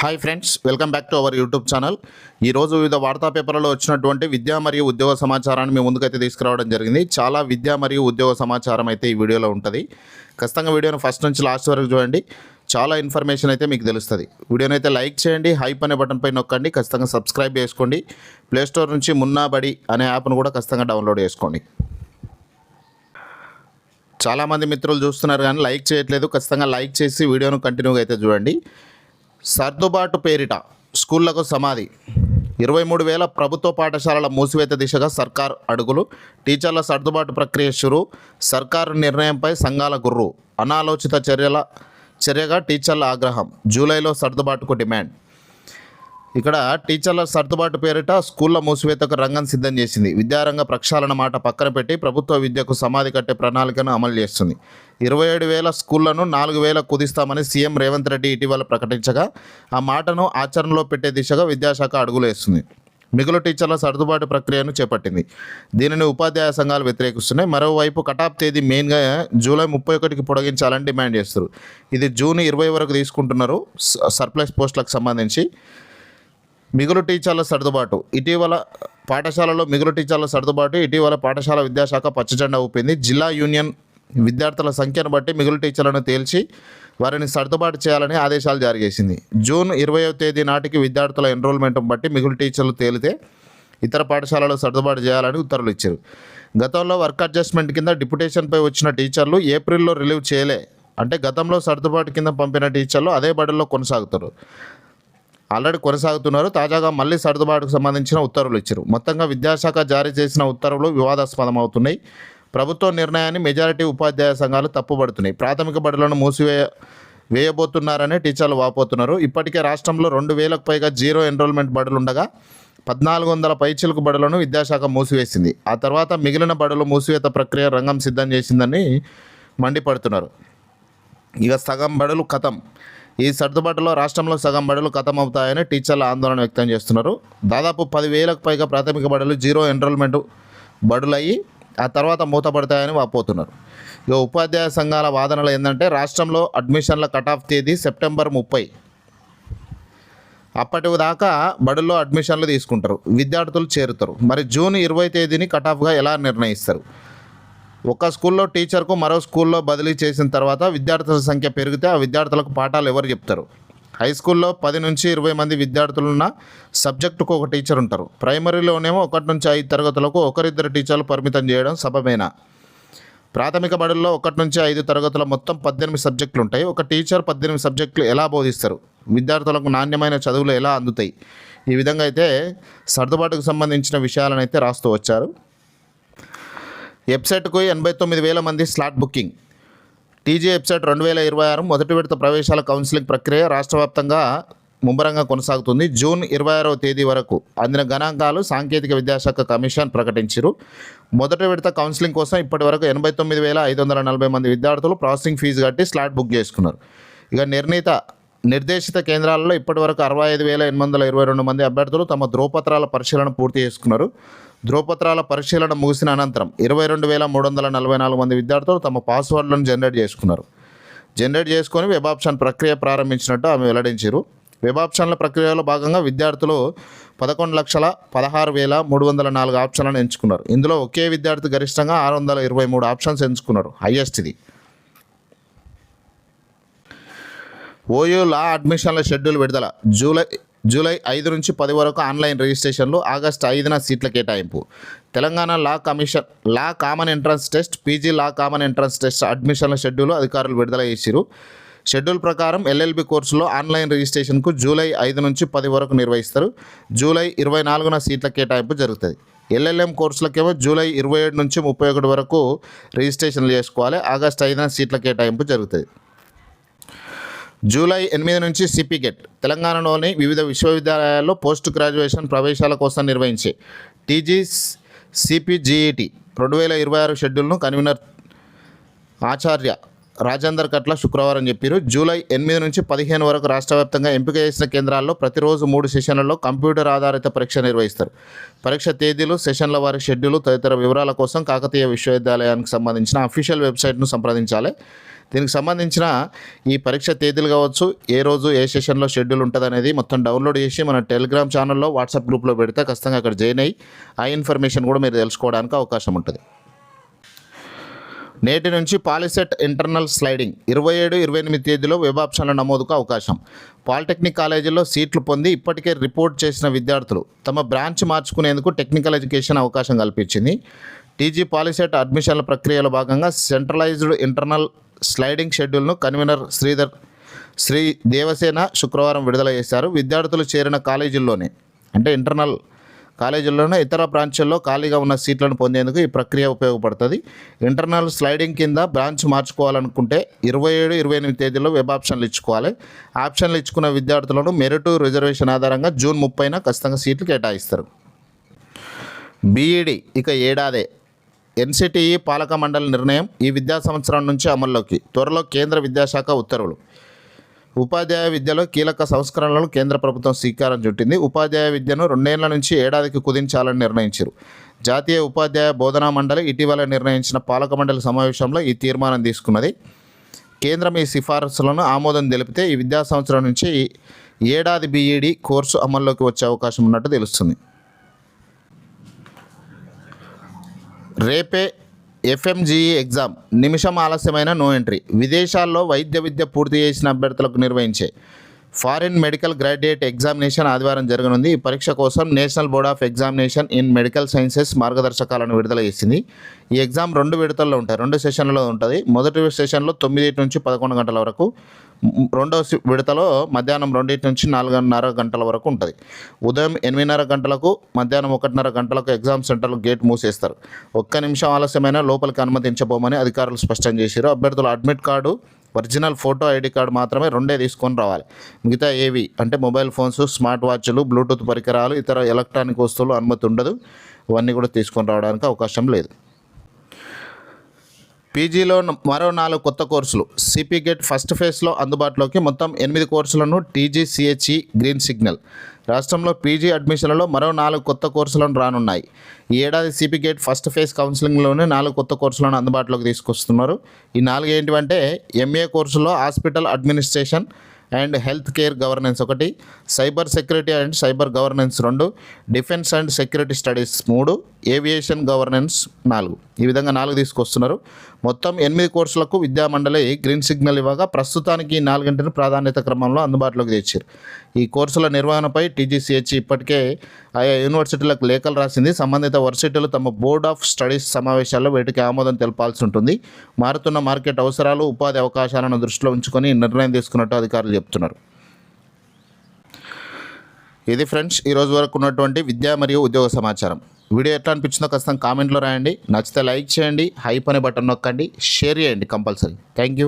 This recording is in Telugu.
Hi friends, welcome back to our YouTube channel. ఈరోజు వివిధ వార్తా పేపర్లలో వచ్చినటువంటి విద్యా మరియు ఉద్యోగ సమాచారాన్ని మీ ముందుకైతే తీసుకురావడం జరిగింది. చాలా విద్యా మరియు ఉద్యోగ సమాచారం అయితే ఈ వీడియోలో ఉంటుంది. ఖచ్చితంగా వీడియోను ఫస్ట్ నుంచి లాస్ట్ వరకు చూడండి. చాలా ఇన్ఫర్మేషన్ అయితే మీకు తెలుస్తుంది. వీడియోని అయితే లైక్ చేయండి, హైప్ అనే బటన్ పై నొక్కండి, ఖచ్చితంగా సబ్స్క్రైబ్ చేసుకోండి. ప్లేస్టోర్ నుంచి మున్నాబడి అనే యాప్ను కూడా ఖచ్చితంగా డౌన్లోడ్ చేసుకోండి. చాలామంది మిత్రులు చూస్తున్నారు కానీ లైక్ చేయట్లేదు. ఖచ్చితంగా లైక్ చేసి వీడియోను కంటిన్యూగా అయితే చూడండి. సర్దుబాటు పేరిట స్కూళ్లకు సమాధి. 23,000 ప్రభుత్వ పాఠశాలల మూసివేత దిశగా సర్కార్ అడుగులు. టీచర్ల సర్దుబాటు ప్రక్రియ షురు. సర్కారు నిర్ణయంపై సంఘాల గుర్రు. అనాలోచిత చర్యగా టీచర్ల ఆగ్రహం. జూలైలో సర్దుబాటుకు డిమాండ్. ఇక్కడ టీచర్ల సర్దుబాటు పేరిట స్కూళ్ల మూసివేతకు రంగం సిద్ధం చేసింది. విద్యారంగ ప్రక్షాళన మాట పక్కన పెట్టి ప్రభుత్వ విద్యకు సమాధి కట్టే ప్రణాళికను అమలు చేస్తుంది. 27,000 స్కూళ్లను 4,000 కుదిస్తామని సీఎం రేవంత్ రెడ్డి ఇటీవల ప్రకటించగా ఆ మాటను ఆచరణలో పెట్టే దిశగా విద్యాశాఖ అడుగులు వేస్తుంది. మిగులు టీచర్ల సర్దుబాటు ప్రక్రియను చేపట్టింది. దీనిని ఉపాధ్యాయ సంఘాలు వ్యతిరేకిస్తున్నాయి. మరోవైపు కటాఫ్ తేదీ మెయిన్గా జూలై 31కి పొడిగించాలని డిమాండ్ చేస్తారు. ఇది జూన్ 20 వరకు తీసుకుంటున్నారు సర్ప్లస్ పోస్టులకు సంబంధించి. మిగులు టీచర్ల సర్దుబాటు. ఇటీవల పాఠశాల విద్యాశాఖ పచ్చజెండా ఊపింది. జిల్లా యూనియన్ విద్యార్థుల సంఖ్యను బట్టి మిగులు టీచర్లను తేల్చి వారిని సర్దుబాటు చేయాలని ఆదేశాలు జారీ చేసింది. జూన్ 20వ తేదీ నాటికి విద్యార్థుల ఎన్రోల్మెంట్ను బట్టి మిగులు టీచర్లు తేలితే ఇతర పాఠశాలలో సర్దుబాటు చేయాలని ఉత్తర్వులు ఇచ్చారు. గతంలో వర్క్ అడ్జస్ట్మెంట్ కింద డిప్యుటేషన్పై వచ్చిన టీచర్లు ఏప్రిల్లో రిలీవ్ చేయలే. అంటే గతంలో సర్దుబాటు కింద పంపిన టీచర్లు అదే బడుల్లో కొనసాగుతున్నారు. తాజాగా మళ్ళీ సర్దుబాటుకు సంబంధించిన ఉత్తర్వులు ఇచ్చారు. మొత్తంగా విద్యాశాఖ జారీ చేసిన ఉత్తర్వులు వివాదాస్పదం అవుతున్నాయి. ప్రభుత్వ నిర్ణయాన్ని మెజారిటీ ఉపాధ్యాయ సంఘాలు తప్పుపడుతున్నాయి. ప్రాథమిక బడులను వేయబోతున్నారని టీచర్లు వాపోతున్నారు. ఇప్పటికే రాష్ట్రంలో 2,000కు పైగా జీరో ఎన్రోల్మెంట్ బడులుండగా 1,400 పైచిలుకు బడులను విద్యాశాఖ మూసివేసింది. ఆ తర్వాత మిగిలిన బడులు మూసివేత ప్రక్రియ రంగం సిద్ధం చేసిందని మండిపడుతున్నారు. ఇక సగం బడులు ఖతం. ఈ సర్దుబాటులో రాష్ట్రంలో సగం బడులు ఖతం అవుతాయని టీచర్ల ఆందోళన వ్యక్తం చేస్తున్నారు. దాదాపు 10,000కు పైగా ప్రాథమిక బడులు జీరో ఎన్రోల్మెంట్ బడులయ్యి ఆ తర్వాత మూతపడతాయని వాపోతున్నారు. ఇక ఉపాధ్యాయ సంఘాల వాదనలు ఏంటంటే రాష్ట్రంలో అడ్మిషన్ల కటాఫ్ తేదీ సెప్టెంబర్ 30. అప్పటి దాకా బడుల్లో అడ్మిషన్లు తీసుకుంటారు, విద్యార్థులు చేరుతారు. మరి జూన్ 20 తేదీని కటాఫ్గా ఎలా నిర్ణయిస్తారు? ఒక స్కూల్లో టీచర్కు మరో స్కూల్లో బదిలీ చేసిన తర్వాత విద్యార్థుల సంఖ్య పెరిగితే ఆ విద్యార్థులకు పాఠాలు ఎవరు చెప్తారు? హై స్కూల్లో 10 నుంచి 20 మంది విద్యార్థులున్న సబ్జెక్టుకు ఒక టీచర్ ఉంటారు. ప్రైమరీలోనేమో 1 నుంచి 5 తరగతులకు ఒకరిద్దరు టీచర్లు పరిమితం చేయడం సబబేనా? ప్రాథమిక బడుల్లో 1 నుంచి 5 తరగతుల మొత్తం 18 సబ్జెక్టులు ఉంటాయి. ఒక టీచర్ 18 సబ్జెక్టులు ఎలా బోధిస్తారు? విద్యార్థులకు నాణ్యమైన చదువులు ఎలా అందుతాయి? ఈ విధంగా అయితే సర్దుబాటుకు సంబంధించిన విషయాలను అయితే రాస్తూ వచ్చారు. వెబ్సైట్కు 89,000 మంది స్లాట్ బుకింగ్. టీజీ వెబ్సైట్ 2026 మొదటి విడత ప్రవేశాల కౌన్సిలింగ్ ప్రక్రియ రాష్ట్ర వ్యాప్తంగా ముమ్మరంగా కొనసాగుతుంది. జూన్ 26వ తేదీ వరకు అందిన గణాంకాలు సాంకేతిక విద్యాశాఖ కమిషన్ ప్రకటించారు. మొదటి విడత కౌన్సిలింగ్ కోసం ఇప్పటి వరకు 89,540 మంది విద్యార్థులు ప్రాసెసింగ్ ఫీజు కట్టి స్లాట్ బుక్ చేసుకున్నారు. ఇక నిర్దేశిత కేంద్రాలలో ఇప్పటివరకు 65,822 మంది అభ్యర్థులు తమ ధ్రువపత్రాల పరిశీలన పూర్తి చేసుకున్నారు. ధ్రువపత్రాల పరిశీలన ముగిసిన అనంతరం 22,344 మంది విద్యార్థులు తమ పాస్వర్డ్లను జనరేట్ చేసుకొని వెబ్ ఆప్షన్ ప్రక్రియ ప్రారంభించినట్టు ఆమె వెల్లడించారు. వెబ్ ఆప్షన్ల ప్రక్రియలో భాగంగా విద్యార్థులు 11,16,304 ఆప్షన్లను ఎంచుకున్నారు. ఇందులో ఒకే విద్యార్థి గరిష్టంగా 623 ఆప్షన్స్ ఎంచుకున్నారు, హైయెస్ట్ ఇది. ఓయూ లా అడ్మిషన్ల షెడ్యూల్ విడుదల. జూలై 5 నుంచి 10 వరకు ఆన్లైన్ రిజిస్ట్రేషన్లు. ఆగస్టు 5న సీట్ల కేటాయింపు. Telangana law common entrance test, PG law common entrance test అడ్మిషన్ల షెడ్యూల్ అధికారులు విడుదల చేశారు. షెడ్యూల్ ప్రకారం ఎల్ఎల్బి కోర్సులో ఆన్లైన్ రిజిస్ట్రేషన్కు జూలై 5 నుంచి 10 వరకు నిర్వహిస్తారు. జూలై 24న సీట్ల కేటాయింపు జరుగుతుంది. ఎల్ఎల్ఎం కోర్సులకేమో జూలై 27 నుంచి 31 వరకు రిజిస్ట్రేషన్లు చేసుకోవాలి. ఆగస్టు 5న సీట్ల కేటాయింపు జరుగుతుంది. జూలై 8 నుంచి సిపి గెట్. తెలంగాణలోని వివిధ విశ్వవిద్యాలయాల్లో పోస్ట్ గ్రాడ్యుయేషన్ ప్రవేశాల కోసం నిర్వహించే టీజీ సిపిజిఈటి 2026 షెడ్యూల్ను కన్వీనర్ ఆచార్య రాజేందర్ కట్ల శుక్రవారం చెప్పారు. జూలై 8 నుంచి 15 వరకు రాష్ట్ర వ్యాప్తంగా ఎంపిక చేసిన కేంద్రాల్లో ప్రతిరోజు 3 సెషన్లలో కంప్యూటర్ ఆధారిత పరీక్ష నిర్వహిస్తారు. పరీక్ష తేదీలు, సెషన్ల వారి షెడ్యూలు తదితర వివరాల కోసం కాకతీయ విశ్వవిద్యాలయానికి సంబంధించిన అఫీషియల్ వెబ్సైట్ను సంప్రదించాలి. దీనికి సంబంధించిన ఈ పరీక్ష తేదీలు కావచ్చు, ఏ రోజు ఏ సెషన్లో షెడ్యూల్ ఉంటుంది అనేది మొత్తం డౌన్లోడ్ చేసి మన టెలిగ్రామ్ ఛానల్లో వాట్సాప్ గ్రూప్లో పెడితే ఖచ్చితంగా అక్కడ జాయిన్ అయ్యి ఆ ఇన్ఫర్మేషన్ కూడా మీరు తెలుసుకోవడానికి అవకాశం ఉంటుంది. నేటి నుంచి పాలిసెట్ ఇంటర్నల్ స్లైడింగ్ 27-28 తేదీలో వెబ్ ఆప్షన్ల నమోదుకు అవకాశం. పాలిటెక్నిక్ కాలేజీల్లో సీట్లు పొంది ఇప్పటికే రిపోర్ట్ చేసిన విద్యార్థులు తమ బ్రాంచ్ మార్చుకునేందుకు టెక్నికల్ ఎడ్యుకేషన్ అవకాశం కల్పించింది. టీజీ పాలిసెట్ అడ్మిషన్ల ప్రక్రియలో భాగంగా సెంట్రలైజ్డ్ ఇంటర్నల్ స్లైడింగ్ షెడ్యూల్ను కన్వీనర్ శ్రీ దేవసేన శుక్రవారం విడుదల చేశారు. విద్యార్థులు చేరిన కాలేజీల్లోనే అంటే ఇంటర్నల్ కాలేజీల్లోనే ఇతర బ్రాంచుల్లో ఖాళీగా ఉన్న సీట్లను పొందేందుకు ఈ ప్రక్రియ ఉపయోగపడుతుంది. ఇంటర్నల్ స్లైడింగ్ కింద బ్రాంచ్ మార్చుకోవాలనుకుంటే 27-28 తేదీలో వెబ్ ఆప్షన్లు ఇచ్చుకోవాలి. ఆప్షన్లు ఇచ్చుకున్న విద్యార్థులను మెరిట్ రిజర్వేషన్ ఆధారంగా జూన్ 30న ఖచ్చితంగా సీట్లు కేటాయిస్తారు. బీఈడి ఇక ఏడాదే. ఎన్సిటిఈ పాలక మండలి నిర్ణయం ఈ విద్యా సంవత్సరం నుంచి అమల్లోకి. త్వరలో కేంద్ర విద్యాశాఖ ఉత్తర్వులు. ఉపాధ్యాయ విద్యలో కీలక సంస్కరణలను కేంద్ర ప్రభుత్వం శ్రీకారం చుట్టింది. ఉపాధ్యాయ విద్యను 2 ఏళ్ల నుంచి ఏడాదికి కుదించాలని నిర్ణయించారు. జాతీయ ఉపాధ్యాయ బోధనా మండలి ఇటీవల నిర్ణయించిన పాలక మండలి సమావేశంలో ఈ తీర్మానం తీసుకున్నది. కేంద్రం ఈ సిఫారసులను ఆమోదం తెలిపితే ఈ విద్యా సంవత్సరం నుంచి ఏడాది బీఈడి కోర్సు అమల్లోకి వచ్చే అవకాశం ఉన్నట్టు తెలుస్తుంది. రేపే ఎఫ్ఎంజీఈ ఎగ్జామ్. నిమిషం ఆలస్యమైన నో ఎంట్రీ. విదేశాల్లో వైద్య విద్య పూర్తి చేసిన అభ్యర్థులకు నిర్వహించే ఫారిన్ మెడికల్ గ్రాడ్యుయేట్ ఎగ్జామినేషన్ ఆదివారం జరగనుంది. ఈ పరీక్ష కోసం national board of examination in medical sciences మార్గదర్శకాలను విడుదల చేసింది. ఈ ఎగ్జామ్ 2 విడతల్లో ఉంటాయి, 2 సెషన్లలో ఉంటుంది. మొదటి సెషన్లో 9 నుంచి 11 గంటల వరకు, రెండవ విడతలో మధ్యాహ్నం 2 నుంచి 4:30 గంటల వరకు ఉంటుంది. ఉదయం 8:30 గంటలకు, మధ్యాహ్నం 1:30 గంటలకు ఎగ్జామ్ సెంటర్లు గేట్ మూసేస్తారు. 1 నిమిషం ఆలస్యమైన లోపలికి అనుమతించబోమని అధికారులు స్పష్టం చేశారు. అభ్యర్థులు admit card, original photo ID card మాత్రమే 2 తీసుకొని రావాలి. మిగతా ఏవి అంటే మొబైల్ ఫోన్స్, స్మార్ట్ వాచ్లు, బ్లూటూత్ పరికరాలు, ఇతర ఎలక్ట్రానిక్ వస్తువులు అనుమతి ఉండదు. ఇవన్నీ కూడా తీసుకొని రావడానికి అవకాశం లేదు. పీజీలో మరో 4 కొత్త కోర్సులు. సిపి గేట్ ఫస్ట్ ఫేజ్లో అందుబాటులోకి. మొత్తం 8 కోర్సులను టీజీసీహెచ్ఈ గ్రీన్ సిగ్నల్. రాష్ట్రంలో పీజీ అడ్మిషన్లలో మరో 4 కొత్త కోర్సులను రానున్నాయి. ఈ ఏడాది సిపి గేట్ ఫస్ట్ ఫేజ్ కౌన్సిలింగ్లోనే 4 కొత్త కోర్సులను అందుబాటులోకి తీసుకొస్తున్నారు. ఈ 4 ఏంటివంటే ఎంఏ కోర్సులో hospital administration and health care governance 1, cyber security and cyber governance 2, defence and security studies 3, aviation governance 4. ఈ విధంగా 4 తీసుకొస్తున్నారు. మొత్తం 8 కోర్సులకు విద్యామండలి గ్రీన్ సిగ్నల్ ఇవ్వగా ప్రస్తుతానికి ఈ 4 ప్రాధాన్యత క్రమంలో అందుబాటులోకి తెచ్చారు. ఈ కోర్సుల నిర్వహణపై టీజీసీహెచ్ ఇప్పటికే ఆయా యూనివర్సిటీలకు లేఖలు రాసింది. సంబంధిత వర్సిటీలు తమ బోర్డ్ ఆఫ్ స్టడీస్ సమావేశాల్లో వీటికి ఆమోదం తెలపాల్సి ఉంటుంది. మారుతున్న మార్కెట్ అవసరాలు, ఉపాధి అవకాశాలను దృష్టిలో ఉంచుకొని నిర్ణయం తీసుకున్నట్టు అధికారులు చెప్తున్నారు. ఇది ఫ్రెండ్స్ ఈరోజు వరకు ఉన్నటువంటి విద్యా మరియు ఉద్యోగ సమాచారం. వీడియో ఎట్లా అనిపించిందో ఖచ్చితంగా కామెంట్లో రాయండి. నచ్చితే లైక్ చేయండి, హైప్ అనే బటన్ నొక్కండి, షేర్ చేయండి కంపల్సరీ. Thank you.